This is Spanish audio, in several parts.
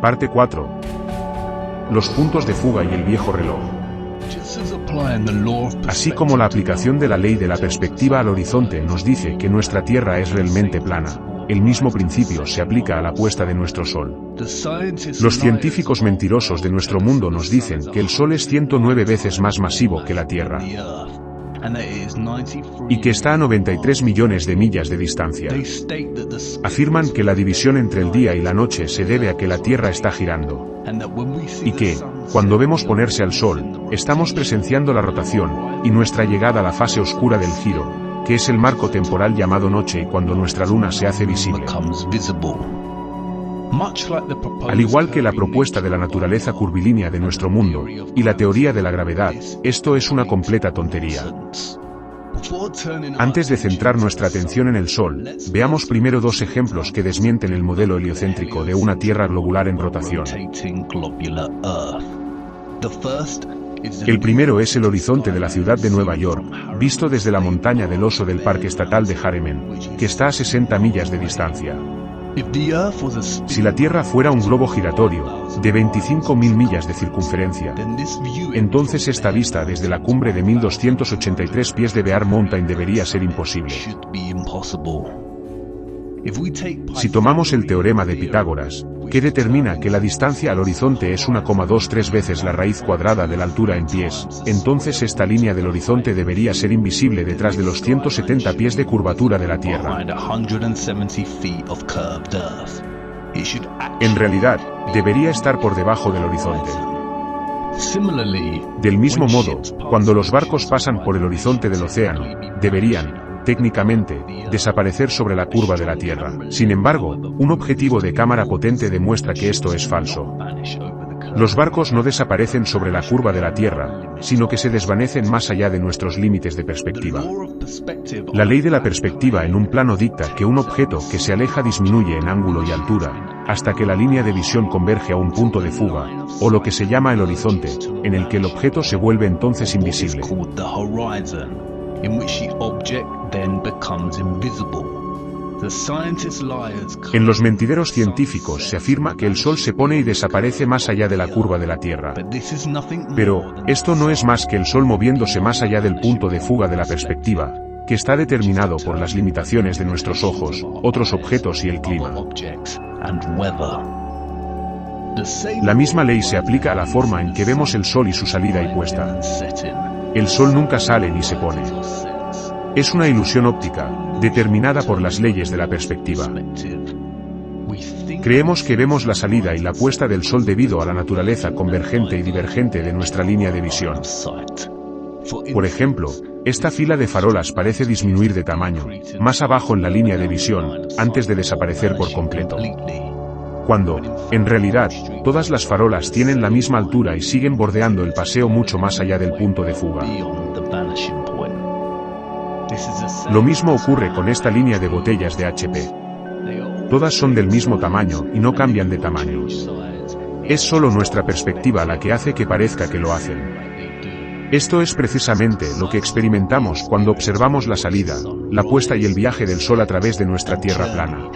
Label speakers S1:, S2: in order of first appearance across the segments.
S1: Parte 4. Los puntos de fuga y el viejo reloj. Así como la aplicación de la ley de la perspectiva al horizonte nos dice que nuestra Tierra es realmente plana, el mismo principio se aplica a la puesta de nuestro Sol. Los científicos mentirosos de nuestro mundo nos dicen que el Sol es 109 veces más masivo que la Tierra y que está a 93 millones de millas de distancia. Afirman que la división entre el día y la noche se debe a que la Tierra está girando y que, cuando vemos ponerse al Sol, estamos presenciando la rotación y nuestra llegada a la fase oscura del giro, que es el marco temporal llamado noche y cuando nuestra luna se hace visible. Al igual que la propuesta de la naturaleza curvilínea de nuestro mundo, y la teoría de la gravedad, esto es una completa tontería. Antes de centrar nuestra atención en el Sol, veamos primero dos ejemplos que desmienten el modelo heliocéntrico de una Tierra globular en rotación. El primero es el horizonte de la ciudad de Nueva York, visto desde la montaña del Oso del Parque Estatal de Haremen, que está a 60 millas de distancia. Si la Tierra fuera un globo giratorio, de 25.000 millas de circunferencia, entonces esta vista desde la cumbre de 1.283 pies de Bear Mountain debería ser imposible. Si tomamos el teorema de Pitágoras, que determina que la distancia al horizonte es 1,23 veces la raíz cuadrada de la altura en pies, entonces esta línea del horizonte debería ser invisible detrás de los 170 pies de curvatura de la Tierra. En realidad, debería estar por debajo del horizonte. Del mismo modo, cuando los barcos pasan por el horizonte del océano, deberían, técnicamente, desaparecer sobre la curva de la Tierra. Sin embargo, un objetivo de cámara potente demuestra que esto es falso. Los barcos no desaparecen sobre la curva de la Tierra, sino que se desvanecen más allá de nuestros límites de perspectiva. La ley de la perspectiva en un plano dicta que un objeto que se aleja disminuye en ángulo y altura, hasta que la línea de visión converge a un punto de fuga, o lo que se llama el horizonte, en el que el objeto se vuelve entonces invisible. En los mentideros científicos se afirma que el Sol se pone y desaparece más allá de la curva de la Tierra. Pero, esto no es más que el Sol moviéndose más allá del punto de fuga de la perspectiva, que está determinado por las limitaciones de nuestros ojos, otros objetos y el clima. La misma ley se aplica a la forma en que vemos el Sol y su salida y puesta. El Sol nunca sale ni se pone. Es una ilusión óptica, determinada por las leyes de la perspectiva. Creemos que vemos la salida y la puesta del Sol debido a la naturaleza convergente y divergente de nuestra línea de visión. Por ejemplo, esta fila de farolas parece disminuir de tamaño, más abajo en la línea de visión, antes de desaparecer por completo. Cuando, en realidad, todas las farolas tienen la misma altura y siguen bordeando el paseo mucho más allá del punto de fuga. Lo mismo ocurre con esta línea de botellas de HP. Todas son del mismo tamaño y no cambian de tamaño. Es solo nuestra perspectiva la que hace que parezca que lo hacen. Esto es precisamente lo que experimentamos cuando observamos la salida, la puesta y el viaje del Sol a través de nuestra Tierra plana.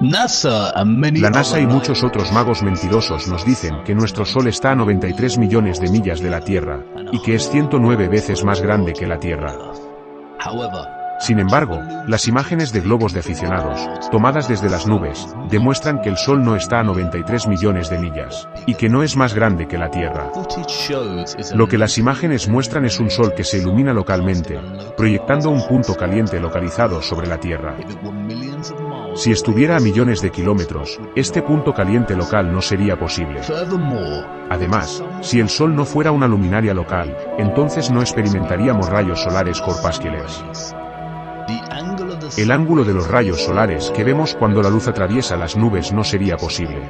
S1: La NASA y muchos otros magos mentirosos nos dicen que nuestro Sol está a 93 millones de millas de la Tierra, y que es 109 veces más grande que la Tierra. Sin embargo, las imágenes de globos de aficionados, tomadas desde las nubes, demuestran que el Sol no está a 93 millones de millas, y que no es más grande que la Tierra. Lo que las imágenes muestran es un Sol que se ilumina localmente, proyectando un punto caliente localizado sobre la Tierra. Si estuviera a millones de kilómetros, este punto caliente local no sería posible. Además, si el Sol no fuera una luminaria local, entonces no experimentaríamos rayos solares corpusculares. El ángulo de los rayos solares que vemos cuando la luz atraviesa las nubes no sería posible.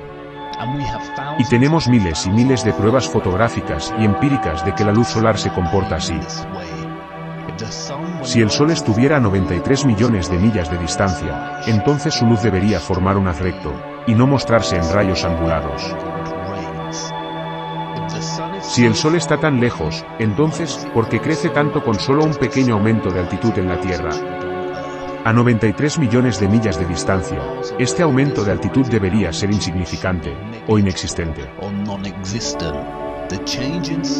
S1: Y tenemos miles y miles de pruebas fotográficas y empíricas de que la luz solar se comporta así. Si el Sol estuviera a 93 millones de millas de distancia, entonces su luz debería formar un haz recto, y no mostrarse en rayos angulados. Si el Sol está tan lejos, entonces, ¿por qué crece tanto con solo un pequeño aumento de altitud en la Tierra? A 93 millones de millas de distancia, este aumento de altitud debería ser insignificante, o inexistente.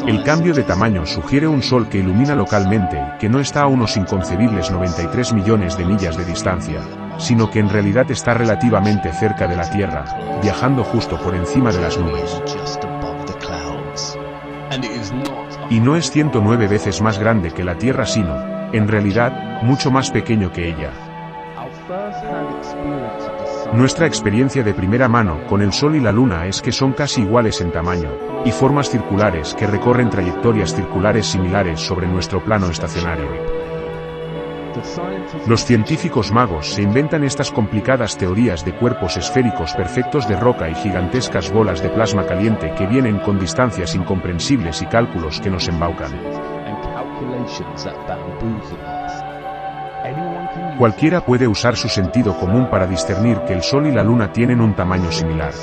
S1: El cambio de tamaño sugiere un Sol que ilumina localmente y que no está a unos inconcebibles 93 millones de millas de distancia, sino que en realidad está relativamente cerca de la Tierra, viajando justo por encima de las nubes. Y no es 109 veces más grande que la Tierra sino, en realidad, mucho más pequeño que ella. Nuestra experiencia de primera mano con el Sol y la Luna es que son casi iguales en tamaño, y formas circulares que recorren trayectorias circulares similares sobre nuestro plano estacionario. Los científicos magos se inventan estas complicadas teorías de cuerpos esféricos perfectos de roca y gigantescas bolas de plasma caliente que vienen con distancias incomprensibles y cálculos que nos embaucan. Cualquiera puede usar su sentido común para discernir que el Sol y la Luna tienen un tamaño similar.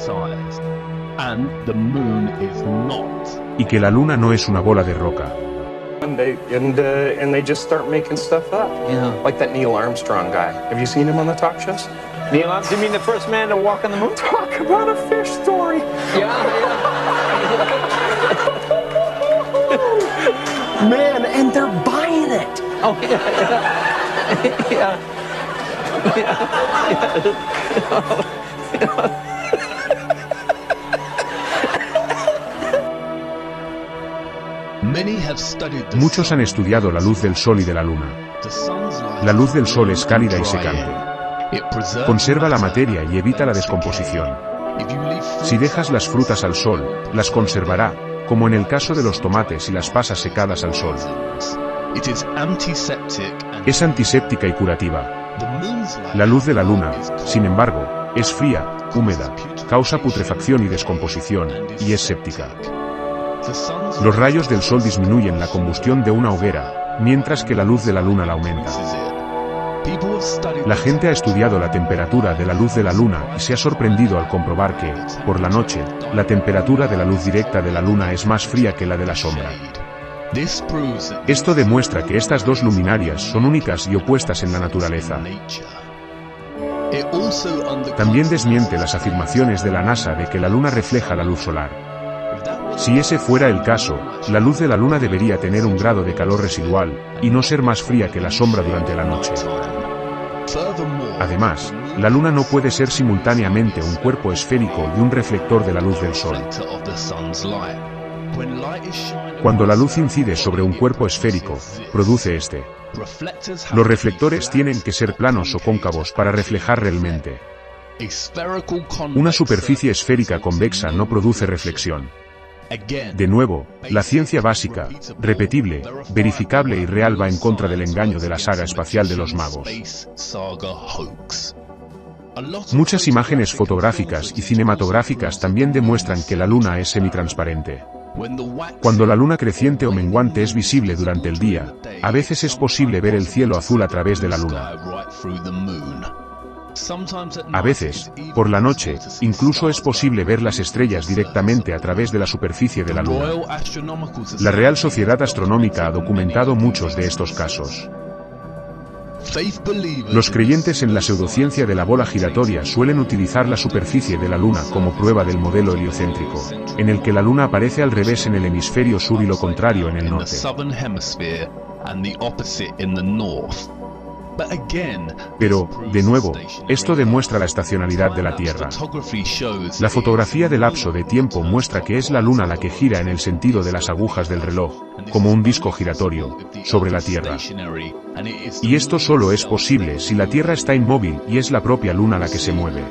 S1: Y que la Luna no es una bola de roca.
S2: And they just start making stuff up.
S3: Yeah.
S2: Like that Neil Armstrong guy. Have you seen him on the talk shows?
S3: Neil Armstrong, you mean the first man to walk on the moon?
S2: Talk about a fish story.
S3: Yeah.
S2: Man, and they're buying it.
S3: Oh, yeah.
S1: Muchos han estudiado la luz del Sol y de la Luna. La luz del Sol es cálida y secante. Conserva la materia y evita la descomposición. Si dejas las frutas al sol, las conservará, como en el caso de los tomates y las pasas secadas al sol. Es antiséptica y curativa. La luz de la Luna, sin embargo, es fría, húmeda, causa putrefacción y descomposición, y es séptica. Los rayos del Sol disminuyen la combustión de una hoguera, mientras que la luz de la Luna la aumenta. La gente ha estudiado la temperatura de la luz de la Luna y se ha sorprendido al comprobar que, por la noche, la temperatura de la luz directa de la Luna es más fría que la de la sombra. Esto demuestra que estas dos luminarias son únicas y opuestas en la naturaleza. También desmiente las afirmaciones de la NASA de que la Luna refleja la luz solar. Si ese fuera el caso, la luz de la Luna debería tener un grado de calor residual, y no ser más fría que la sombra durante la noche. Además, la Luna no puede ser simultáneamente un cuerpo esférico y un reflector de la luz del Sol. Cuando la luz incide sobre un cuerpo esférico, produce este. Los reflectores tienen que ser planos o cóncavos para reflejar realmente. Una superficie esférica convexa no produce reflexión. De nuevo, la ciencia básica, repetible, verificable y real va en contra del engaño de la saga espacial de los magos. Muchas imágenes fotográficas y cinematográficas también demuestran que la Luna es semitransparente. Cuando la luna creciente o menguante es visible durante el día, a veces es posible ver el cielo azul a través de la Luna. A veces, por la noche, incluso es posible ver las estrellas directamente a través de la superficie de la Luna. La Real Sociedad Astronómica ha documentado muchos de estos casos. Los creyentes en la pseudociencia de la bola giratoria suelen utilizar la superficie de la Luna como prueba del modelo heliocéntrico, en el que la Luna aparece al revés en el hemisferio sur y lo contrario en el norte. Pero, de nuevo, esto demuestra la estacionalidad de la Tierra. La fotografía de lapso de tiempo muestra que es la Luna la que gira en el sentido de las agujas del reloj, como un disco giratorio, sobre la Tierra. Y esto solo es posible si la Tierra está inmóvil y es la propia Luna la que se mueve.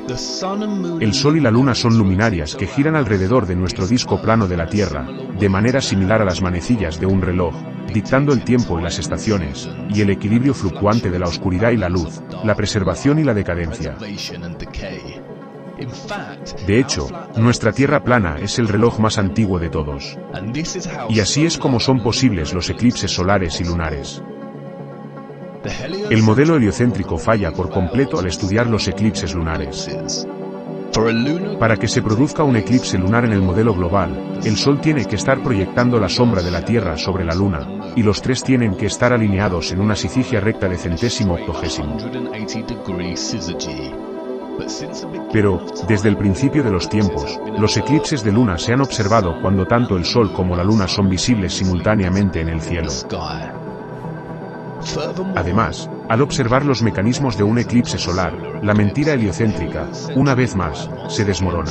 S1: El Sol y la Luna son luminarias que giran alrededor de nuestro disco plano de la Tierra, de manera similar a las manecillas de un reloj, dictando el tiempo y las estaciones, y el equilibrio fluctuante de la oscuridad y la luz, la preservación y la decadencia. De hecho, nuestra Tierra plana es el reloj más antiguo de todos. Y así es como son posibles los eclipses solares y lunares. El modelo heliocéntrico falla por completo al estudiar los eclipses lunares. Para que se produzca un eclipse lunar en el modelo global, el Sol tiene que estar proyectando la sombra de la Tierra sobre la Luna, y los tres tienen que estar alineados en una sicigia recta de centésimo octogésimo. Pero, desde el principio de los tiempos, los eclipses de Luna se han observado cuando tanto el Sol como la Luna son visibles simultáneamente en el cielo. Además, al observar los mecanismos de un eclipse solar, la mentira heliocéntrica, una vez más, se desmorona.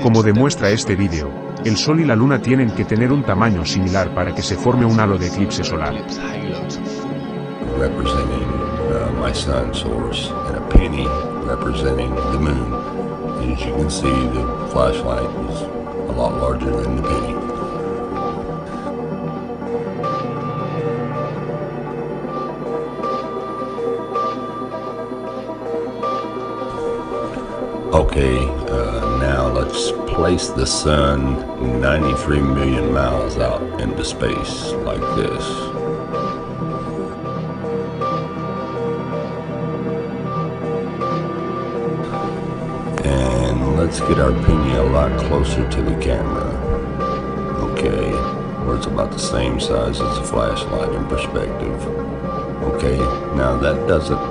S1: Como demuestra este vídeo, el Sol y la Luna tienen que tener un tamaño similar para que se forme un halo de eclipse solar.
S4: My sun source and a penny representing the moon. As you can see, the flashlight is a lot larger than the penny. Okay, now let's place the sun 93 million miles out into space like this. Let's get our penny a lot closer to the camera. Okay, where it's about the same size as the flashlight in perspective. Okay, now that doesn't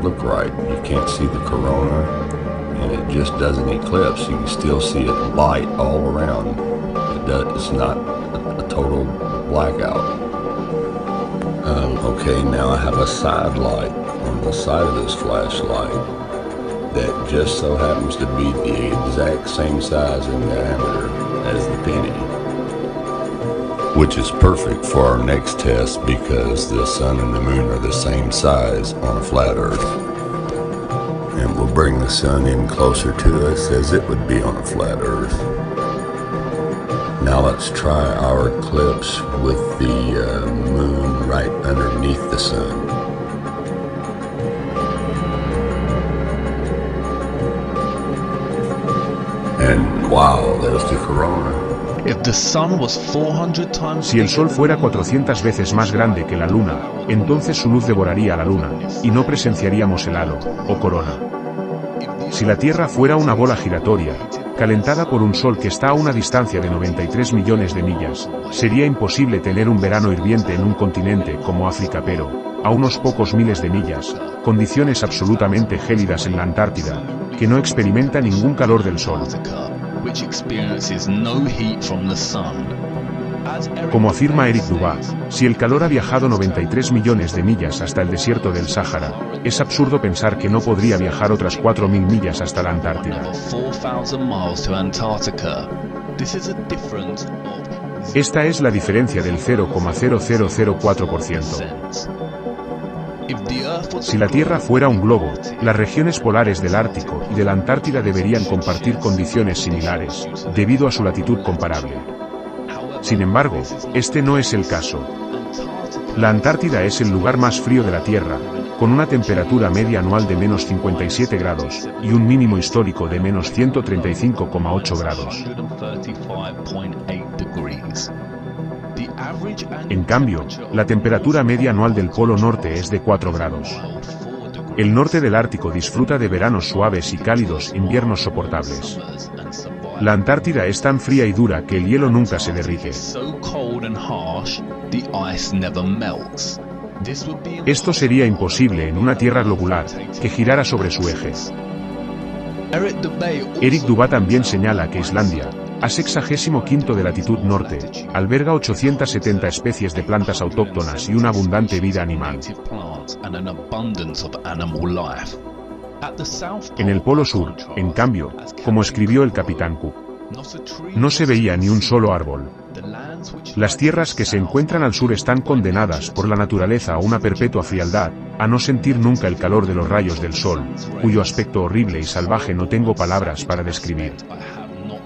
S4: look right. You can't see the corona, and it just doesn't eclipse. You can still see it light all around. It's not a total blackout. Okay, now I have a side light on the side of this flashlight that just so happens to be the exact same size in diameter as the penny, which is perfect for our next test because the sun and the moon are the same size on a flat earth. And we'll bring the sun in closer to us as it would be on a flat earth. Now let's try our eclipse with the moon right underneath the sun. And wow, there's the corona.
S1: Si el Sol fuera 400 veces más grande que la Luna, entonces su luz devoraría a la Luna, y no presenciaríamos el halo, o corona. Si la Tierra fuera una bola giratoria, calentada por un Sol que está a una distancia de 93 millones de millas, sería imposible tener un verano hirviente en un continente como África, pero, a unos pocos miles de millas, condiciones absolutamente gélidas en la Antártida, que no experimenta ningún calor del Sol. Como afirma Eric Dubas, si el calor ha viajado 93 millones de millas hasta el desierto del Sáhara, es absurdo pensar que no podría viajar otras 4.000 millas hasta la Antártida. Esta es la diferencia del 0,0004%. Si la Tierra fuera un globo, las regiones polares del Ártico y de la Antártida deberían compartir condiciones similares, debido a su latitud comparable. Sin embargo, este no es el caso. La Antártida es el lugar más frío de la Tierra, con una temperatura media anual de menos 57 grados, y un mínimo histórico de menos 135,8 grados. En cambio, la temperatura media anual del Polo Norte es de 4 grados. El norte del Ártico disfruta de veranos suaves y cálidos, inviernos soportables. La Antártida es tan fría y dura que el hielo nunca se derrite. Esto sería imposible en una Tierra globular, que girara sobre su eje. Eric Dubay también señala que Islandia, a 65° de latitud norte, alberga 870 especies de plantas autóctonas y una abundante vida animal. En el Polo Sur, en cambio, como escribió el capitán Cook, no se veía ni un solo árbol. Las tierras que se encuentran al sur están condenadas por la naturaleza a una perpetua frialdad, a no sentir nunca el calor de los rayos del sol, cuyo aspecto horrible y salvaje no tengo palabras para describir.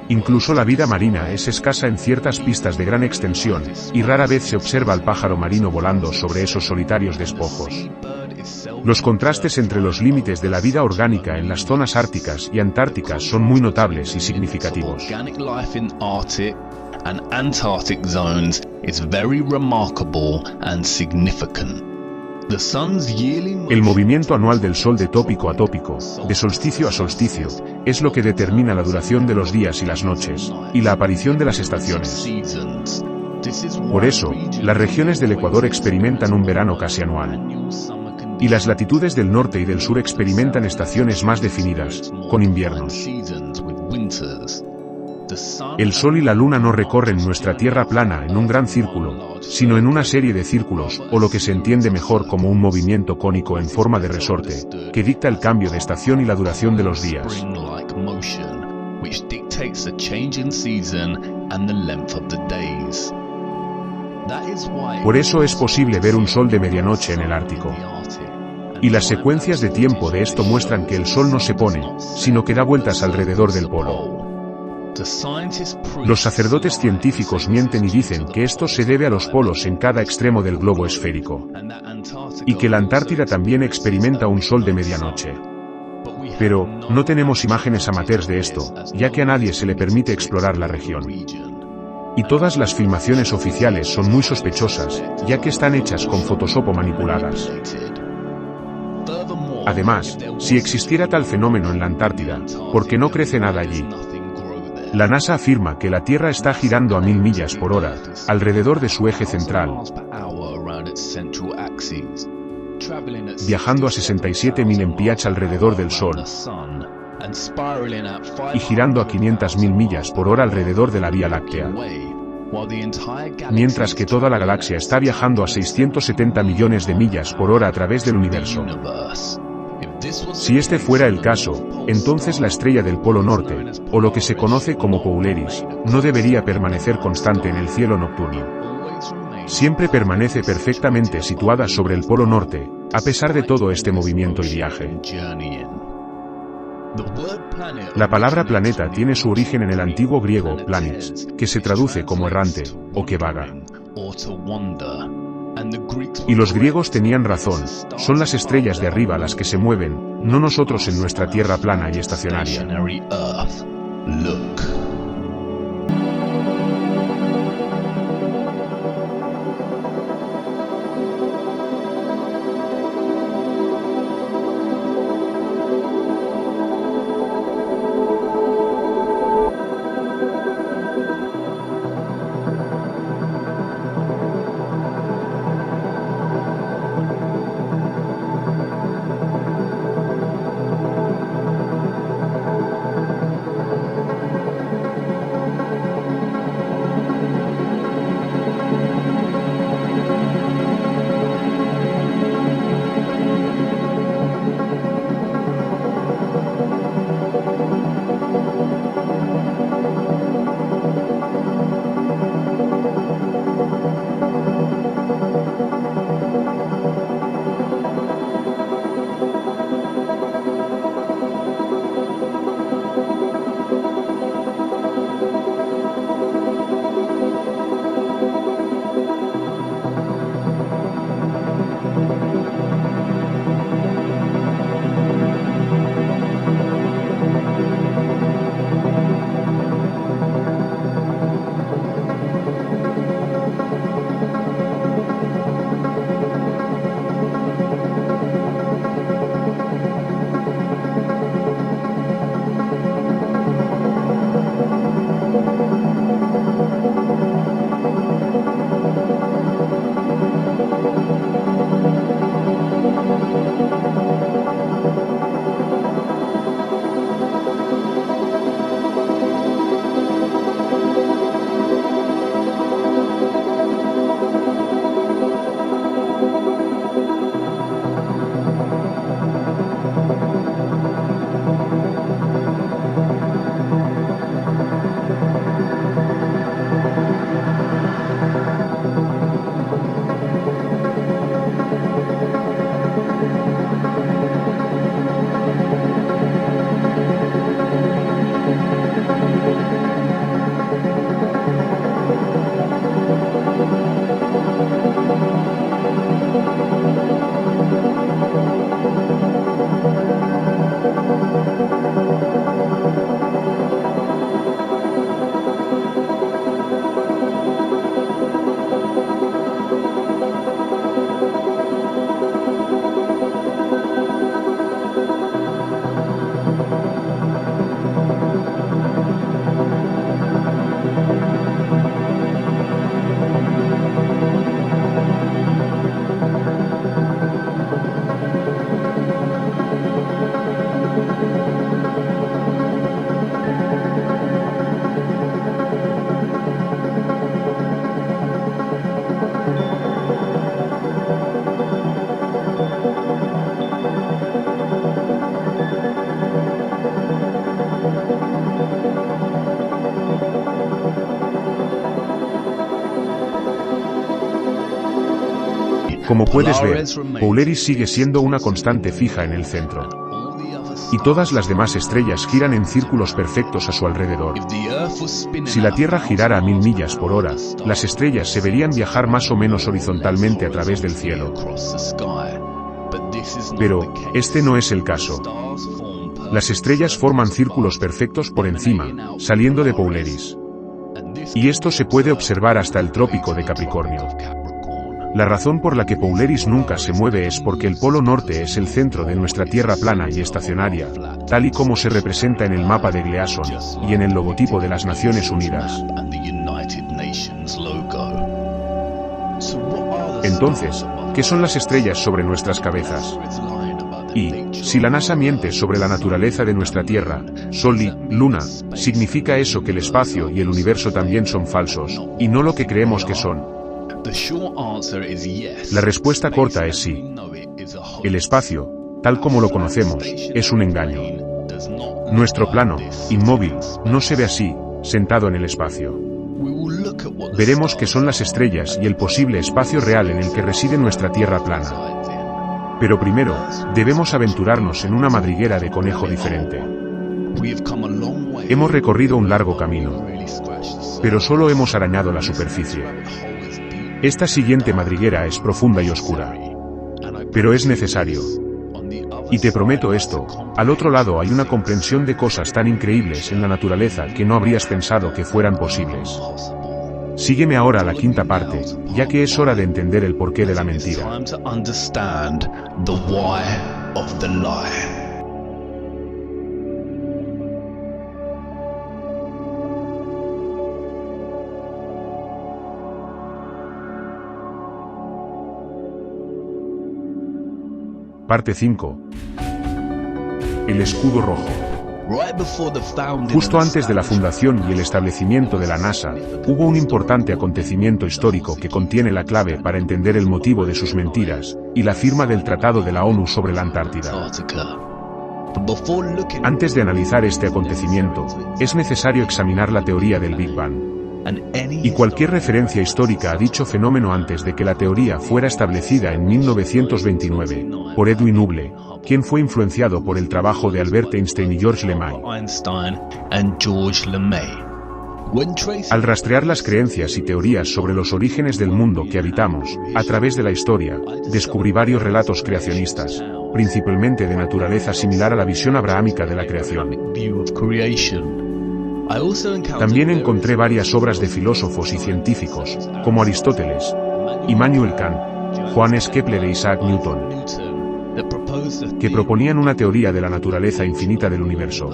S1: Incluso la vida marina es escasa en ciertas pistas de gran extensión, y rara vez se observa al pájaro marino volando sobre esos solitarios despojos. Los contrastes entre los límites de la vida orgánica en las zonas árticas y antárticas son muy notables y significativos.
S5: And Antarctic zones is very remarkable and significant. The sun's yearly
S1: El movimiento anual del Sol de tópico a tópico, de solsticio a solsticio, es lo que determina la duración de los días y las noches, y la aparición de las estaciones. Por eso, las regiones del Ecuador experimentan un verano casi anual. Y las latitudes del norte y del sur experimentan estaciones más definidas, con inviernos. El Sol y la Luna no recorren nuestra Tierra plana en un gran círculo, sino en una serie de círculos, o lo que se entiende mejor como un movimiento cónico en forma de resorte, que dicta el cambio de estación y la duración de los días. Por eso es posible ver un sol de medianoche en el Ártico. Y las secuencias de tiempo de esto muestran que el Sol no se pone, sino que da vueltas alrededor del polo. Los sacerdotes científicos mienten y dicen que esto se debe a los polos en cada extremo del globo esférico. Y que la Antártida también experimenta un sol de medianoche. Pero, no tenemos imágenes amateurs de esto, ya que a nadie se le permite explorar la región. Y todas las filmaciones oficiales son muy sospechosas, ya que están hechas con Photoshop o manipuladas. Además, si existiera tal fenómeno en la Antártida, ¿por qué no crece nada allí? La NASA afirma que la Tierra está girando a 1000 millas por hora, alrededor de su eje central, viajando a 67.000 mph alrededor del Sol, y girando a 500.000 millas por hora alrededor de la Vía Láctea. Mientras que toda la galaxia está viajando a 670 millones de millas por hora a través del universo. Si este fuera el caso, entonces la estrella del Polo Norte, o lo que se conoce como Polaris, no debería permanecer constante en el cielo nocturno. Siempre permanece perfectamente situada sobre el Polo Norte, a pesar de todo este movimiento y viaje. La palabra planeta tiene su origen en el antiguo griego planes, que se traduce como errante, o que vaga. Y los griegos tenían razón, son las estrellas de arriba las que se mueven, no nosotros en nuestra Tierra plana y estacionaria. Como puedes ver, Polaris sigue siendo una constante fija en el centro. Y todas las demás estrellas giran en círculos perfectos a su alrededor. Si la Tierra girara a 1000 millas por hora, las estrellas se verían viajar más o menos horizontalmente a través del cielo. Pero, este no es el caso. Las estrellas forman círculos perfectos por encima, saliendo de Polaris. Y esto se puede observar hasta el trópico de Capricornio. La razón por la que Polaris nunca se mueve es porque el polo norte es el centro de nuestra Tierra plana y estacionaria, tal y como se representa en el mapa de Gleason, y en el logotipo de las Naciones Unidas. Entonces, ¿qué son las estrellas sobre nuestras cabezas? Y, si la NASA miente sobre la naturaleza de nuestra Tierra, Sol y Luna, ¿significa eso que el espacio y el universo también son falsos, y no lo que creemos que son? La respuesta corta es sí. El espacio, tal como lo conocemos, es un engaño. Nuestro plano, inmóvil, no se ve así, sentado en el espacio. Veremos qué son las estrellas y el posible espacio real en el que reside nuestra Tierra plana. Pero primero, debemos aventurarnos en una madriguera de conejo diferente. Hemos recorrido un largo camino, pero solo hemos arañado la superficie. Esta siguiente madriguera es profunda y oscura. Pero es necesario. Y te prometo esto, al otro lado hay una comprensión de cosas tan increíbles en la naturaleza que no habrías pensado que fueran posibles. Sígueme ahora a la quinta parte, ya que es hora de entender el porqué de la mentira. Parte 5. El escudo rojo. Justo antes de la fundación y el establecimiento de la NASA, hubo un importante acontecimiento histórico que contiene la clave para entender el motivo de sus mentiras, y la firma del Tratado de la ONU sobre la Antártida. Antes de analizar este acontecimiento, es necesario examinar la teoría del Big Bang. Y cualquier referencia histórica a dicho fenómeno antes de que la teoría fuera establecida en 1929, por Edwin Hubble, quien fue influenciado por el trabajo de Albert Einstein y Georges Lemay. Al rastrear las creencias y teorías sobre los orígenes del mundo que habitamos, a través de la historia, descubrí varios relatos creacionistas, principalmente de naturaleza similar a la visión abrahámica de la creación. También encontré varias obras de filósofos y científicos, como Aristóteles, Immanuel Kant, Johannes Kepler e Isaac Newton, que proponían una teoría de la naturaleza infinita del universo.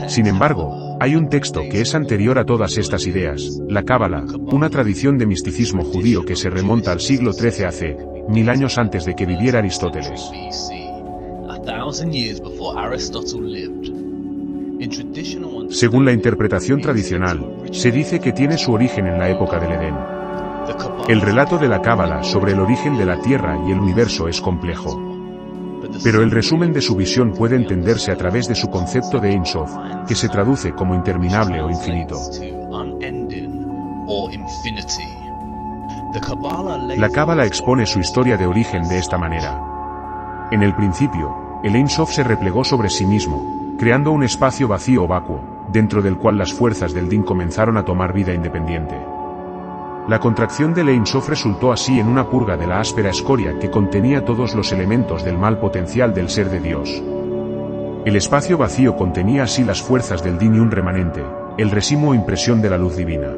S1: Sin embargo, hay un texto que es anterior a todas estas ideas, la Cábala, una tradición de misticismo judío que se remonta al siglo XIII AC, 1000 años antes de que viviera Aristóteles. Según la interpretación tradicional, se dice que tiene su origen en la época del Edén. El relato de la Cábala sobre el origen de la Tierra y el universo es complejo. Pero el resumen de su visión puede entenderse a través de su concepto de Ein Sof, que se traduce como interminable o infinito. La Cábala expone su historia de origen de esta manera. En el principio, el Ein Sof se replegó sobre sí mismo, creando un espacio vacío o vacuo, dentro del cual las fuerzas del Din comenzaron a tomar vida independiente. La contracción del Ein Sof resultó así en una purga de la áspera escoria que contenía todos los elementos del mal potencial del ser de Dios. El espacio vacío contenía así las fuerzas del Din y un remanente, el residuo o impresión de la luz divina.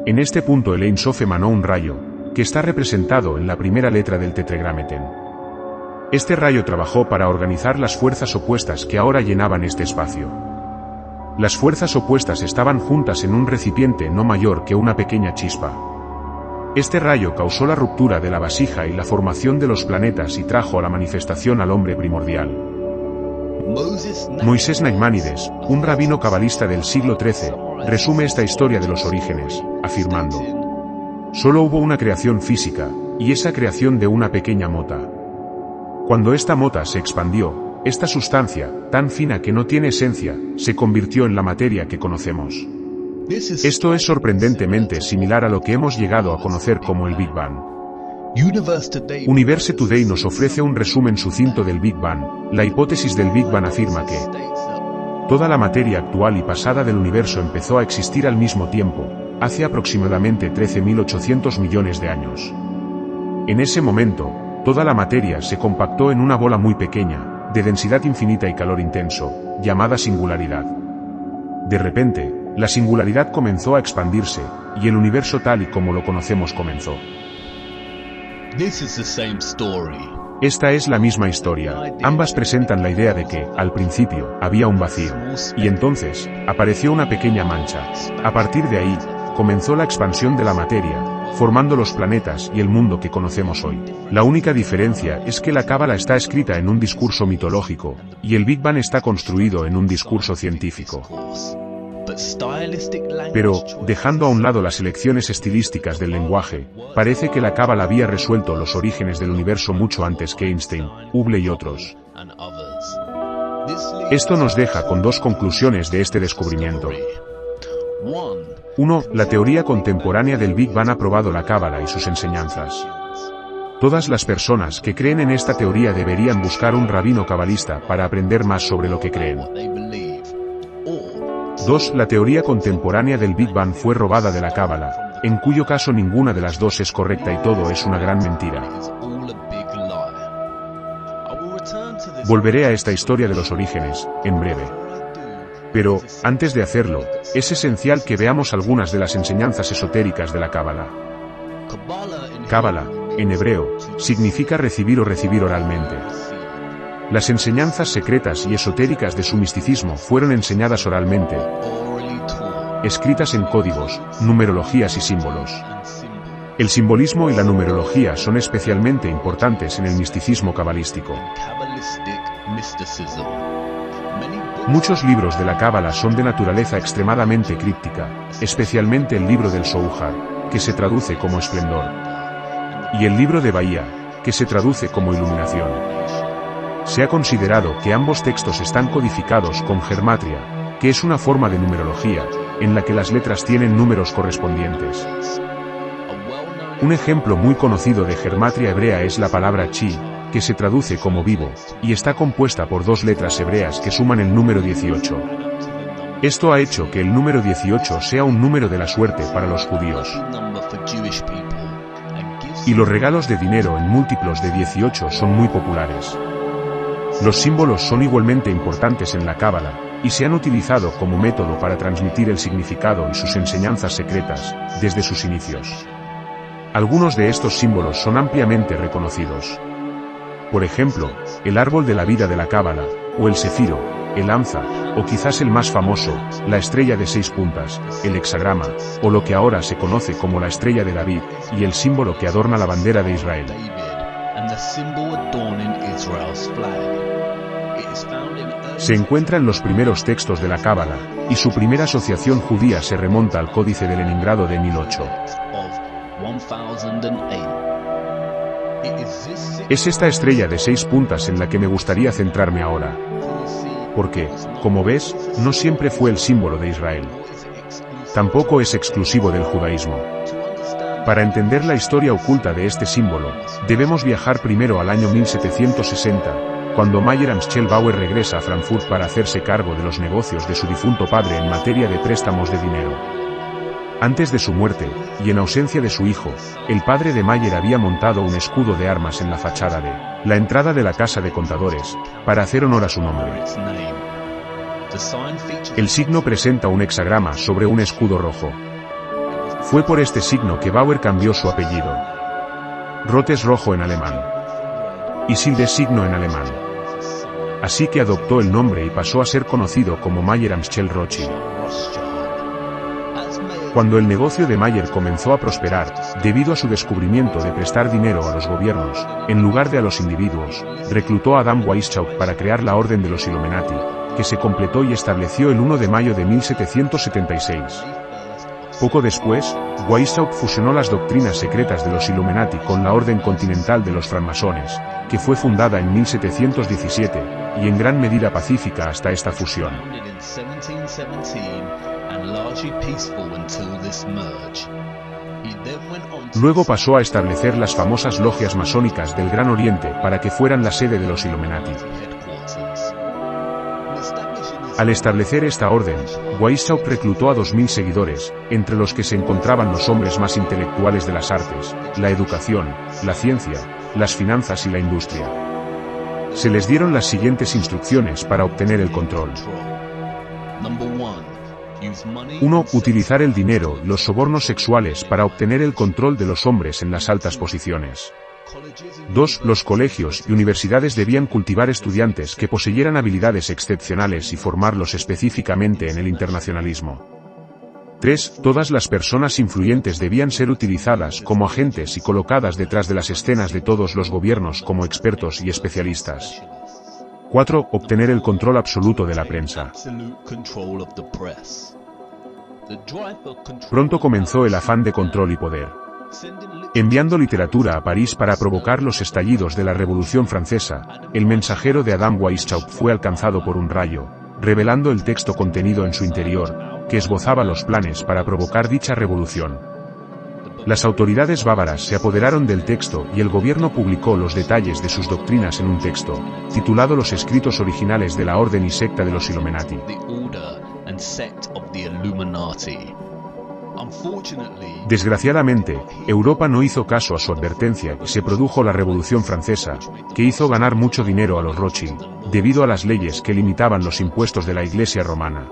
S1: En este punto el Ein Sof emanó un rayo, que está representado en la primera letra del Tetragrámeten. Este rayo trabajó para organizar las fuerzas opuestas que ahora llenaban este espacio. Las fuerzas opuestas estaban juntas en un recipiente no mayor que una pequeña chispa. Este rayo causó la ruptura de la vasija y la formación de los planetas y trajo a la manifestación al hombre primordial. Moisés Nachmanides, un rabino cabalista del siglo XIII, resume esta historia de los orígenes, afirmando: solo hubo una creación física, y esa creación de una pequeña mota. Cuando esta mota se expandió, esta sustancia, tan fina que no tiene esencia, se convirtió en la materia que conocemos. Esto es sorprendentemente similar a lo que hemos llegado a conocer como el Big Bang. Universe Today nos ofrece un resumen sucinto del Big Bang. La hipótesis del Big Bang afirma que toda la materia actual y pasada del universo empezó a existir al mismo tiempo, hace aproximadamente 13.800 millones de años. En ese momento, toda la materia se compactó en una bola muy pequeña, de densidad infinita y calor intenso, llamada singularidad. De repente, la singularidad comenzó a expandirse, y el universo tal y como lo conocemos comenzó. Esta es la misma historia. Ambas presentan la idea de que, al principio, había un vacío. Y entonces, apareció una pequeña mancha. A partir de ahí, comenzó la expansión de la materia, formando los planetas y el mundo que conocemos hoy. La única diferencia es que la Cábala está escrita en un discurso mitológico, y el Big Bang está construido en un discurso científico. Pero, dejando a un lado las elecciones estilísticas del lenguaje, parece que la Cábala había resuelto los orígenes del universo mucho antes que Einstein, Hubble y otros. Esto nos deja con dos conclusiones de este descubrimiento. 1. La teoría contemporánea del Big Bang ha probado la Cábala y sus enseñanzas. Todas las personas que creen en esta teoría deberían buscar un rabino cabalista para aprender más sobre lo que creen. 2. La teoría contemporánea del Big Bang fue robada de la Cábala, en cuyo caso ninguna de las dos es correcta y todo es una gran mentira. Volveré a esta historia de los orígenes, en breve. Pero, antes de hacerlo, es esencial que veamos algunas de las enseñanzas esotéricas de la Cábala. Cábala, en hebreo, significa recibir o recibir oralmente. Las enseñanzas secretas y esotéricas de su misticismo fueron enseñadas oralmente, escritas en códigos, numerologías y símbolos. El simbolismo y la numerología son especialmente importantes en el misticismo cabalístico. Muchos libros de la Cábala son de naturaleza extremadamente críptica, especialmente el libro del Zohar, que se traduce como esplendor, y el libro de Bahía, que se traduce como iluminación. Se ha considerado que ambos textos están codificados con gematria, que es una forma de numerología, en la que las letras tienen números correspondientes. Un ejemplo muy conocido de gematria hebrea es la palabra chi, que se traduce como vivo, y está compuesta por dos letras hebreas que suman el número 18. Esto ha hecho que el número 18 sea un número de la suerte para los judíos. Y los regalos de dinero en múltiplos de 18 son muy populares. Los símbolos son igualmente importantes en la Cábala, y se han utilizado como método para transmitir el significado y sus enseñanzas secretas, desde sus inicios. Algunos de estos símbolos son ampliamente reconocidos. Por ejemplo, el árbol de la vida de la Cábala, o el cefiro, el Amza, o quizás el más famoso, la estrella de 6 puntas, el hexagrama, o lo que ahora se conoce como la estrella de David, y el símbolo que adorna la bandera de Israel. Se encuentra en los primeros textos de la Cábala, y su primera asociación judía se remonta al Códice de Leningrado de 1008. Es esta estrella de 6 puntas en la que me gustaría centrarme ahora. Porque, como ves, no siempre fue el símbolo de Israel. Tampoco es exclusivo del judaísmo. Para entender la historia oculta de este símbolo, debemos viajar primero al año 1760, cuando Mayer Amschel Bauer regresa a Frankfurt para hacerse cargo de los negocios de su difunto padre en materia de préstamos de dinero. Antes de su muerte, y en ausencia de su hijo, el padre de Mayer había montado un escudo de armas en la fachada de la entrada de la casa de contadores, para hacer honor a su nombre. El signo presenta un hexagrama sobre un escudo rojo. Fue por este signo que Bauer cambió su apellido. Roth es rojo en alemán. Y Sild es signo en alemán. Así que adoptó el nombre y pasó a ser conocido como Mayer Amschel Rothschild. Cuando el negocio de Mayer comenzó a prosperar, debido a su descubrimiento de prestar dinero a los gobiernos, en lugar de a los individuos, reclutó a Adam Weishaupt para crear la Orden de los Illuminati, que se completó y estableció el 1 de mayo de 1776. Poco después, Weishaupt fusionó las doctrinas secretas de los Illuminati con la Orden Continental de los Francmasones, que fue fundada en 1717, y en gran medida pacífica hasta esta fusión.
S5: and largely peaceful until this merge. He then went on to
S1: Luego pasó a establecer las famosas logias masónicas del Gran Oriente para que fueran la sede de los Illuminati.
S5: headquarters.
S1: Al establecer esta orden, Weishaupt reclutó a 2000 seguidores, entre los que se encontraban los hombres más intelectuales de las artes, la educación, la ciencia, las finanzas y la industria. Se les dieron las siguientes instrucciones para obtener el control. 1. Utilizar el dinero y los sobornos sexuales para obtener el control de los hombres en las altas posiciones. 2. Los colegios y universidades debían cultivar estudiantes que poseyeran habilidades excepcionales y formarlos específicamente en el internacionalismo. 3. Todas las personas influyentes debían ser utilizadas como agentes y colocadas detrás de las escenas de todos los gobiernos como expertos y especialistas. 4. Obtener el control absoluto de la prensa. Pronto comenzó el afán de control y poder. Enviando literatura a París para provocar los estallidos de la Revolución Francesa, el mensajero de Adam Weishaupt fue alcanzado por un rayo, revelando el texto contenido en su interior, que esbozaba los planes para provocar dicha revolución. Las autoridades bávaras se apoderaron del texto y el gobierno publicó los detalles de sus doctrinas en un texto, titulado Los escritos originales de la Orden y Secta de los Illuminati. Desgraciadamente, Europa no hizo caso a su advertencia y se produjo la Revolución Francesa, que hizo ganar mucho dinero a los Rothschild, debido a las leyes que limitaban los impuestos de la Iglesia romana.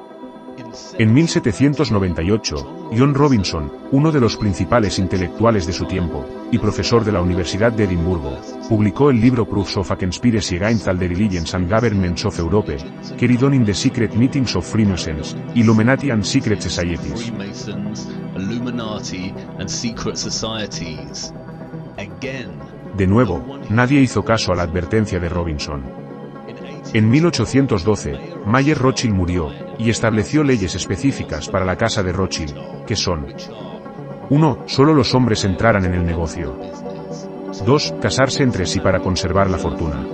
S1: En 1798, John Robinson, uno de los principales intelectuales de su tiempo, y profesor de la Universidad de Edimburgo, publicó el libro Proofs of a Conspiracy Against all the Religions and Governments of Europe, carried on in the Secret Meetings of Freemasons, Illuminati and Secret Societies. De nuevo, nadie hizo caso a la advertencia de Robinson. En 1812, Mayer Rothschild murió, y estableció leyes específicas para la casa de Rothschild, que son: 1. Solo los hombres entraran en el negocio. 2. Casarse entre sí para conservar la fortuna.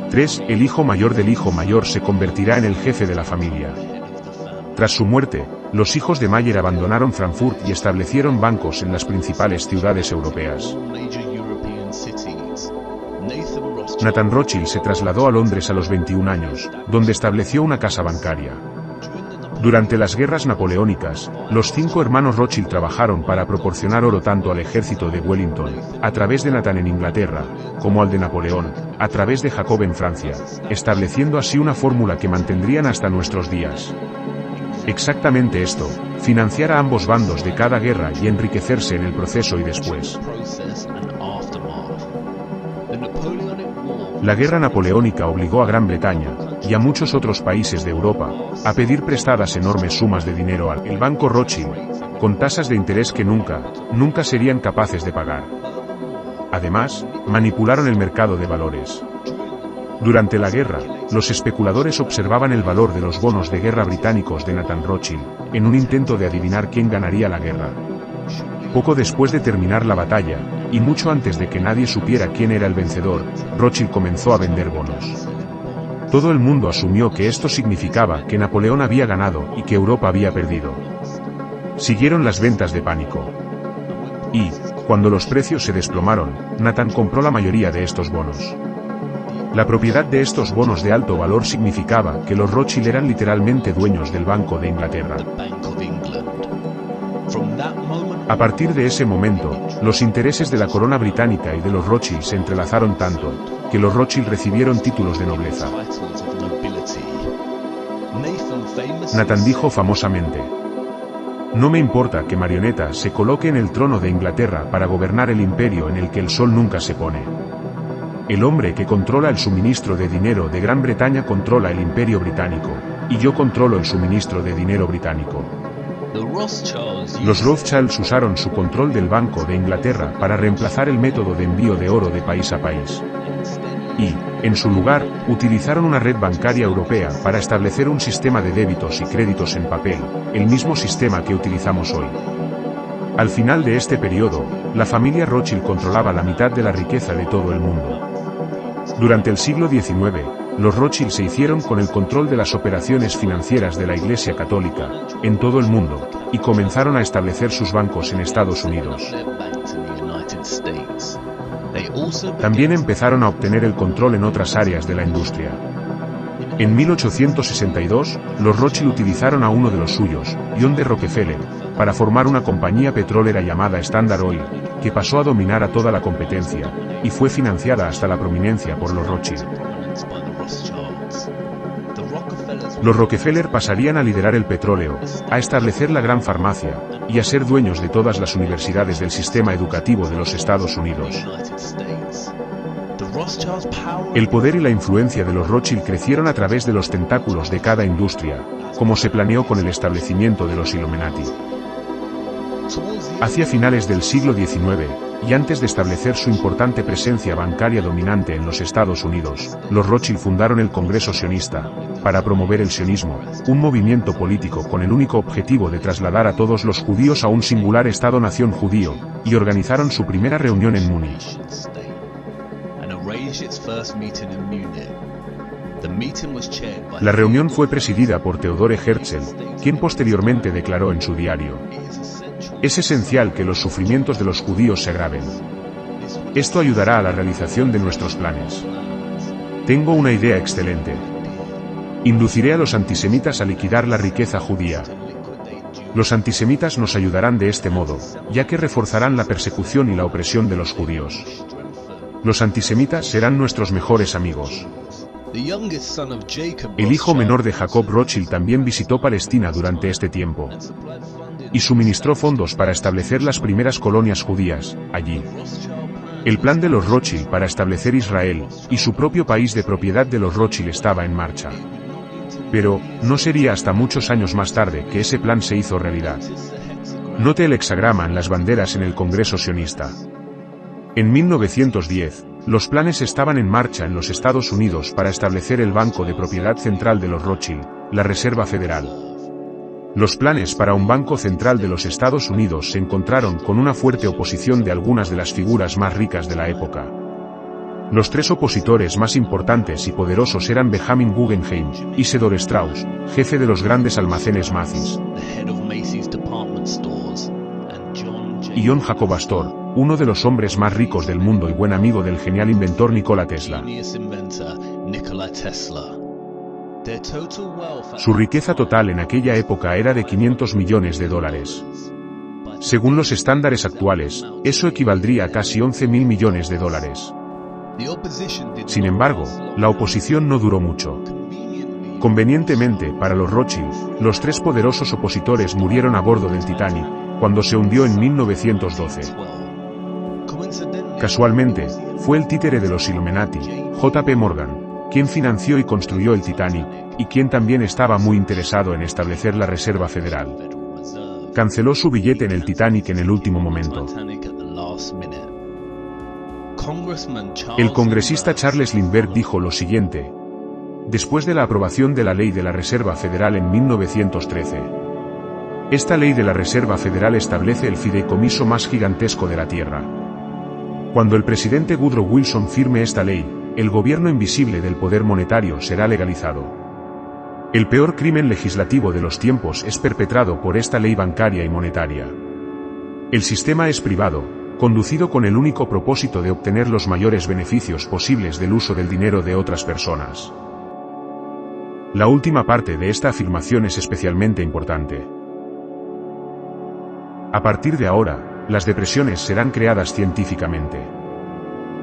S1: 3. El hijo mayor del hijo mayor se convertirá en el jefe de la familia. Tras su muerte, los hijos de Mayer abandonaron Frankfurt y establecieron bancos en las principales ciudades europeas. Nathan Rothschild se trasladó a Londres a los 21 años, donde estableció una casa bancaria. Durante las guerras napoleónicas, los 5 hermanos Rothschild trabajaron para proporcionar oro tanto al ejército de Wellington, a través de Nathan en Inglaterra, como al de Napoleón, a través de Jacob en Francia, estableciendo así una fórmula que mantendrían hasta nuestros días. Exactamente esto, financiar a ambos bandos de cada guerra y enriquecerse en el proceso y después. La guerra napoleónica obligó a Gran Bretaña, y a muchos otros países de Europa, a pedir prestadas enormes sumas de dinero al Banco Rothschild, con tasas de interés que nunca serían capaces de pagar. Además, manipularon el mercado de valores. Durante la guerra, los especuladores observaban el valor de los bonos de guerra británicos de Nathan Rothschild, en un intento de adivinar quién ganaría la guerra. Poco después de terminar la batalla, y mucho antes de que nadie supiera quién era el vencedor, Rothschild comenzó a vender bonos. Todo el mundo asumió que esto significaba que Napoleón había ganado y que Europa había perdido. Siguieron las ventas de pánico. Y, cuando los precios se desplomaron, Nathan compró la mayoría de estos bonos. La propiedad de estos bonos de alto valor significaba que los Rothschild eran literalmente dueños del Banco de Inglaterra. A partir de ese momento, los intereses de la corona británica y de los Rothschild se entrelazaron tanto, que los Rothschild recibieron títulos de nobleza. Nathan dijo famosamente: "No me importa que Marioneta se coloque en el trono de Inglaterra para gobernar el imperio en el que el sol nunca se pone. El hombre que controla el suministro de dinero de Gran Bretaña controla el imperio británico, y yo controlo el suministro de dinero británico". Los Rothschilds usaron su control del Banco de Inglaterra para reemplazar el método de envío de oro de país a país. Y, en su lugar, utilizaron una red bancaria europea para establecer un sistema de débitos y créditos en papel, el mismo sistema que utilizamos hoy. Al final de este periodo, la familia Rothschild controlaba la mitad de la riqueza de todo el mundo. Durante el siglo XIX, los Rothschild se hicieron con el control de las operaciones financieras de la Iglesia Católica, en todo el mundo, y comenzaron a establecer sus bancos en Estados Unidos. También empezaron a obtener el control en otras áreas de la industria. En 1862, los Rothschild utilizaron a uno de los suyos, John D. Rockefeller, para formar una compañía petrolera llamada Standard Oil, que pasó a dominar a toda la competencia, y fue financiada hasta la prominencia por los Rothschild. Los Rockefeller pasarían a liderar el petróleo, a establecer la gran farmacia, y a ser dueños de todas las universidades del sistema educativo de los Estados Unidos. El poder y la influencia de los Rothschild crecieron a través de los tentáculos de cada industria, como se planeó con el establecimiento de los Illuminati. Hacia finales del siglo XIX, y antes de establecer su importante presencia bancaria dominante en los Estados Unidos, los Rothschild fundaron el Congreso Sionista, para promover el sionismo, un movimiento político con el único objetivo de trasladar a todos los judíos a un singular Estado-nación judío, y organizaron su primera reunión en Múnich. La reunión fue presidida por Theodore Herzl, quien posteriormente declaró en su diario: "Es esencial que los sufrimientos de los judíos se agraven. Esto ayudará a la realización de nuestros planes. Tengo una idea excelente. Induciré a los antisemitas a liquidar la riqueza judía. Los antisemitas nos ayudarán de este modo, ya que reforzarán la persecución y la opresión de los judíos. Los antisemitas serán nuestros mejores amigos". El hijo menor de Jacob Rothschild también visitó Palestina durante este tiempo, y suministró fondos para establecer las primeras colonias judías, allí. El plan de los Rothschild para establecer Israel, y su propio país de propiedad de los Rothschild estaba en marcha. Pero, no sería hasta muchos años más tarde que ese plan se hizo realidad. Note el hexagrama en las banderas en el Congreso Sionista. En 1910, los planes estaban en marcha en los Estados Unidos para establecer el banco de propiedad central de los Rothschild, la Reserva Federal. Los planes para un banco central de los Estados Unidos se encontraron con una fuerte oposición de algunas de las figuras más ricas de la época. Los tres opositores más importantes y poderosos eran Benjamin Guggenheim, Isidor Straus, jefe de los grandes almacenes Macy's, y John Jacob Astor, uno de los hombres más ricos del mundo y buen amigo del genial inventor Nikola Tesla. Su riqueza total en aquella época era de $500 millones. Según los estándares actuales, eso equivaldría a casi $11.000 millones. Sin embargo, la oposición no duró mucho. Convenientemente para los Rothschild, los tres poderosos opositores murieron a bordo del Titanic, cuando se hundió en 1912. Casualmente, fue el títere de los Illuminati, J.P. Morgan, quien financió y construyó el Titanic, y quien también estaba muy interesado en establecer la Reserva Federal. Canceló su billete en el Titanic en el último momento. El congresista Charles Lindbergh dijo lo siguiente, después de la aprobación de la Ley de la Reserva Federal en 1913. Esta Ley de la Reserva Federal establece el fideicomiso más gigantesco de la Tierra. Cuando el presidente Woodrow Wilson firme esta ley, el gobierno invisible del poder monetario será legalizado. El peor crimen legislativo de los tiempos es perpetrado por esta ley bancaria y monetaria. El sistema es privado, conducido con el único propósito de obtener los mayores beneficios posibles del uso del dinero de otras personas. La última parte de esta afirmación es especialmente importante. A partir de ahora, las depresiones serán creadas científicamente.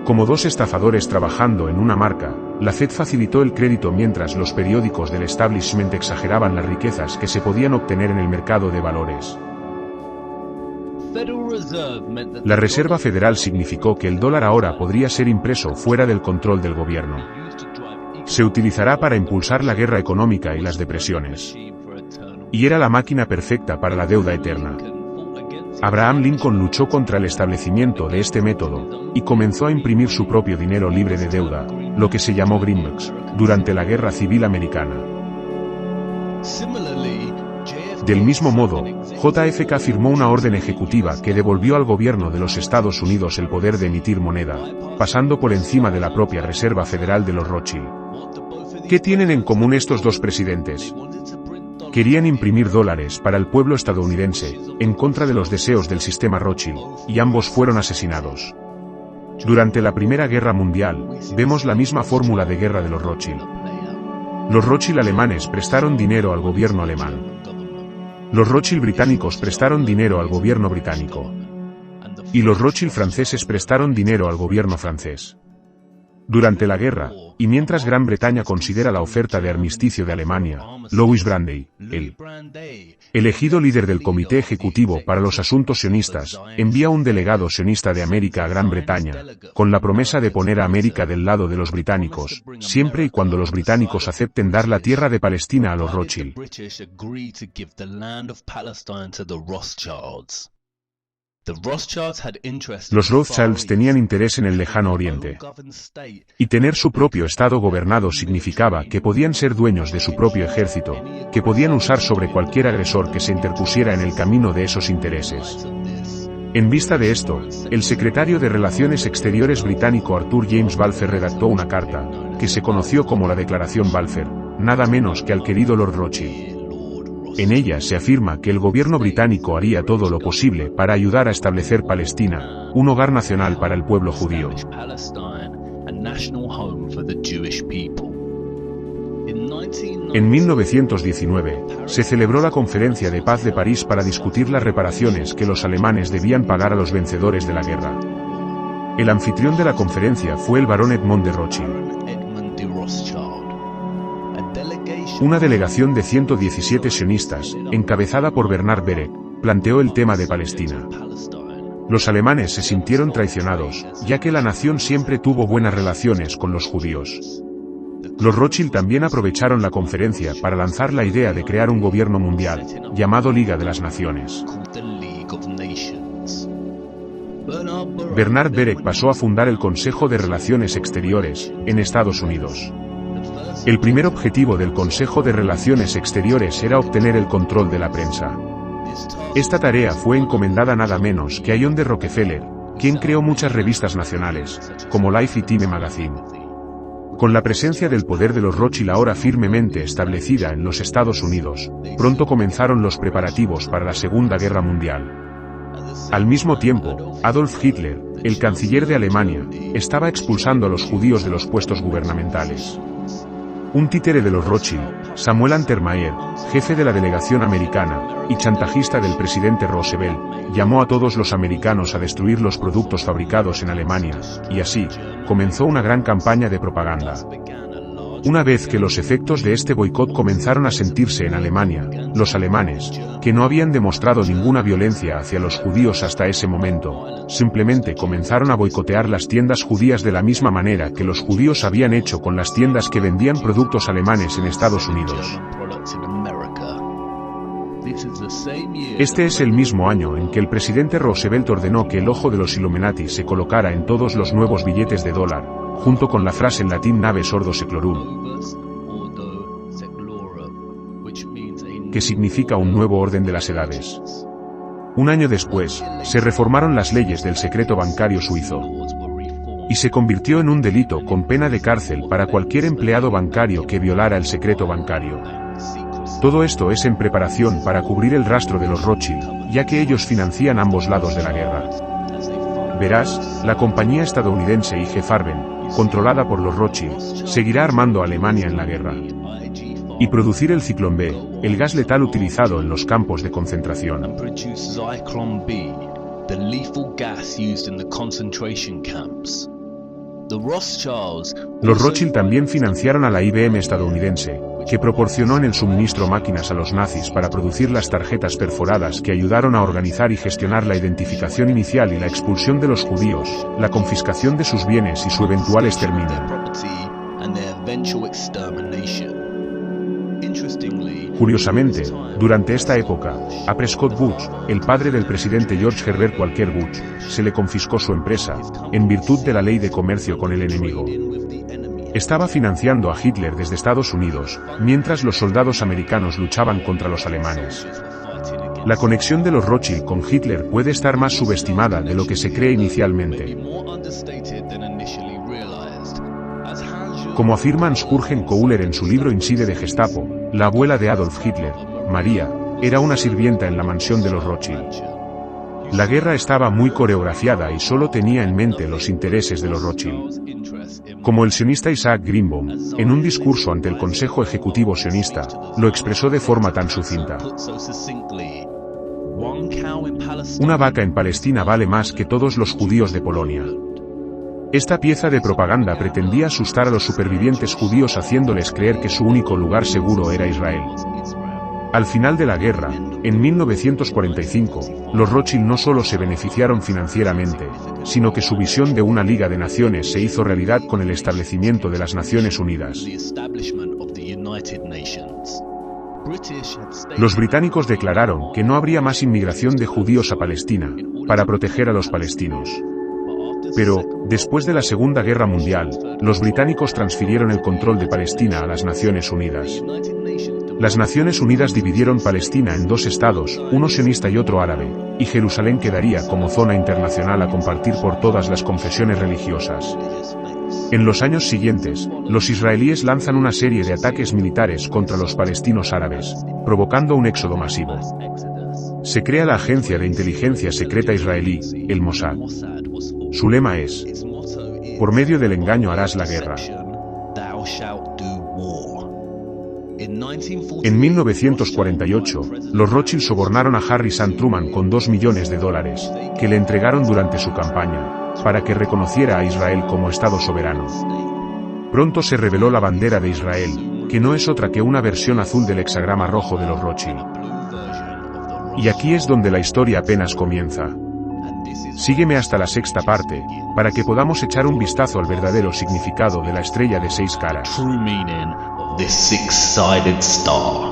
S1: Como dos estafadores trabajando en una marca, la Fed facilitó el crédito mientras los periódicos del establishment exageraban las riquezas que se podían obtener en el mercado de valores. La Reserva Federal significó que el dólar ahora podría ser impreso fuera del control del gobierno. Se utilizará para impulsar la guerra económica y las depresiones. Y era la máquina perfecta para la deuda eterna. Abraham Lincoln luchó contra el establecimiento de este método, y comenzó a imprimir su propio dinero libre de deuda, lo que se llamó greenbacks, durante la Guerra Civil Americana. Del mismo modo, JFK firmó una orden ejecutiva que devolvió al gobierno de los Estados Unidos el poder de emitir moneda, pasando por encima de la propia Reserva Federal de los Rothschild. ¿Qué tienen en común estos dos presidentes? Querían imprimir dólares para el pueblo estadounidense, en contra de los deseos del sistema Rothschild, y ambos fueron asesinados. Durante la Primera Guerra Mundial, vemos la misma fórmula de guerra de los Rothschild. Los Rothschild alemanes prestaron dinero al gobierno alemán. Los Rothschild británicos prestaron dinero al gobierno británico. Y los Rothschild franceses prestaron dinero al gobierno francés. Durante la guerra, y mientras Gran Bretaña considera la oferta de armisticio de Alemania, Louis Brandeis, el elegido líder del Comité Ejecutivo para los Asuntos Sionistas, envía un delegado sionista de América a Gran Bretaña, con la promesa de poner a América del lado de los británicos, siempre y cuando los británicos acepten dar la tierra de Palestina a los Rothschild. Los Rothschilds tenían interés en el lejano oriente. Y tener su propio estado gobernado significaba que podían ser dueños de su propio ejército, que podían usar sobre cualquier agresor que se interpusiera en el camino de esos intereses. En vista de esto, el secretario de Relaciones Exteriores británico Arthur James Balfour redactó una carta, que se conoció como la Declaración Balfour, nada menos que al querido Lord Rothschild. En ella se afirma que el gobierno británico haría todo lo posible para ayudar a establecer Palestina, un hogar nacional para el pueblo judío. En 1919, se celebró la Conferencia de Paz de París para discutir las reparaciones que los alemanes debían pagar a los vencedores de la guerra. El anfitrión de la conferencia fue el barón Edmond de Rothschild. Una delegación de 117 sionistas, encabezada por Bernard Berek, planteó el tema de Palestina. Los alemanes se sintieron traicionados, ya que la nación siempre tuvo buenas relaciones con los judíos. Los Rothschild también aprovecharon la conferencia para lanzar la idea de crear un gobierno mundial, llamado Liga de las Naciones. Bernard Berek pasó a fundar el Consejo de Relaciones Exteriores, en Estados Unidos. El primer objetivo del Consejo de Relaciones Exteriores era obtener el control de la prensa. Esta tarea fue encomendada nada menos que a John D. Rockefeller, quien creó muchas revistas nacionales, como Life y Time Magazine. Con la presencia del poder de los Rothschild ahora firmemente establecida en los Estados Unidos, pronto comenzaron los preparativos para la Segunda Guerra Mundial. Al mismo tiempo, Adolf Hitler, el canciller de Alemania, estaba expulsando a los judíos de los puestos gubernamentales. Un títere de los Rothschild, Samuel Untermaier, jefe de la delegación americana, y chantajista del presidente Roosevelt, llamó a todos los americanos a destruir los productos fabricados en Alemania, y así, comenzó una gran campaña de propaganda. Una vez que los efectos de este boicot comenzaron a sentirse en Alemania, los alemanes, que no habían demostrado ninguna violencia hacia los judíos hasta ese momento, simplemente comenzaron a boicotear las tiendas judías de la misma manera que los judíos habían hecho con las tiendas que vendían productos alemanes en Estados Unidos. Este es el mismo año en que el presidente Roosevelt ordenó que el ojo de los Illuminati se colocara en todos los nuevos billetes de dólar, junto con la frase en latín Naves Ordo Seclorum, que significa un nuevo orden de las edades. Un año después, se reformaron las leyes del secreto bancario suizo, y se convirtió en un delito con pena de cárcel para cualquier empleado bancario que violara el secreto bancario. Todo esto es en preparación para cubrir el rastro de los Rothschild, ya que ellos financian ambos lados de la guerra. Verás, la compañía estadounidense IG Farben, controlada por los Rothschild, seguirá armando a Alemania en la guerra. Y producir el Zyklon B, el gas letal utilizado en los campos de concentración. Los Rothschild también financiaron a la IBM estadounidense, que proporcionó en el suministro máquinas a los nazis para producir las tarjetas perforadas que ayudaron a organizar y gestionar la identificación inicial y la expulsión de los judíos, la confiscación de sus bienes y su eventual exterminio. Curiosamente, durante esta época, a Prescott Bush, el padre del presidente George Herbert Walker Bush, se le confiscó su empresa, en virtud de la ley de comercio con el enemigo. Estaba financiando a Hitler desde Estados Unidos, mientras los soldados americanos luchaban contra los alemanes. La conexión de los Rothschild con Hitler puede estar más subestimada de lo que se cree inicialmente. Como afirma Hans-Jürgen Kohler en su libro Inside de Gestapo, la abuela de Adolf Hitler, María, era una sirvienta en la mansión de los Rothschild. La guerra estaba muy coreografiada y solo tenía en mente los intereses de los Rothschild. Como el sionista Isaac Greenbaum, en un discurso ante el Consejo Ejecutivo Sionista, lo expresó de forma tan sucinta. Una vaca en Palestina vale más que todos los judíos de Polonia. Esta pieza de propaganda pretendía asustar a los supervivientes judíos haciéndoles creer que su único lugar seguro era Israel. Al final de la guerra, en 1945, los Rothschild no solo se beneficiaron financieramente, sino que su visión de una Liga de Naciones se hizo realidad con el establecimiento de las Naciones Unidas. Los británicos declararon que no habría más inmigración de judíos a Palestina, para proteger a los palestinos. Pero, después de la Segunda Guerra Mundial, los británicos transfirieron el control de Palestina a las Naciones Unidas. Las Naciones Unidas dividieron Palestina en dos estados, uno sionista y otro árabe, y Jerusalén quedaría como zona internacional a compartir por todas las confesiones religiosas. En los años siguientes, los israelíes lanzan una serie de ataques militares contra los palestinos árabes, provocando un éxodo masivo. Se crea la agencia de inteligencia secreta israelí, el Mossad. Su lema es: por medio del engaño harás la guerra. En 1948, los Rothschild sobornaron a Harry San Truman con $2 millones, que le entregaron durante su campaña, para que reconociera a Israel como Estado soberano. Pronto se reveló la bandera de Israel, que no es otra que una versión azul del hexagrama rojo de los Rothschild. Y aquí es donde la historia apenas comienza. Sígueme hasta la sexta parte, para que podamos echar un vistazo al verdadero significado de la estrella de 6 caras.
S5: The six-sided star.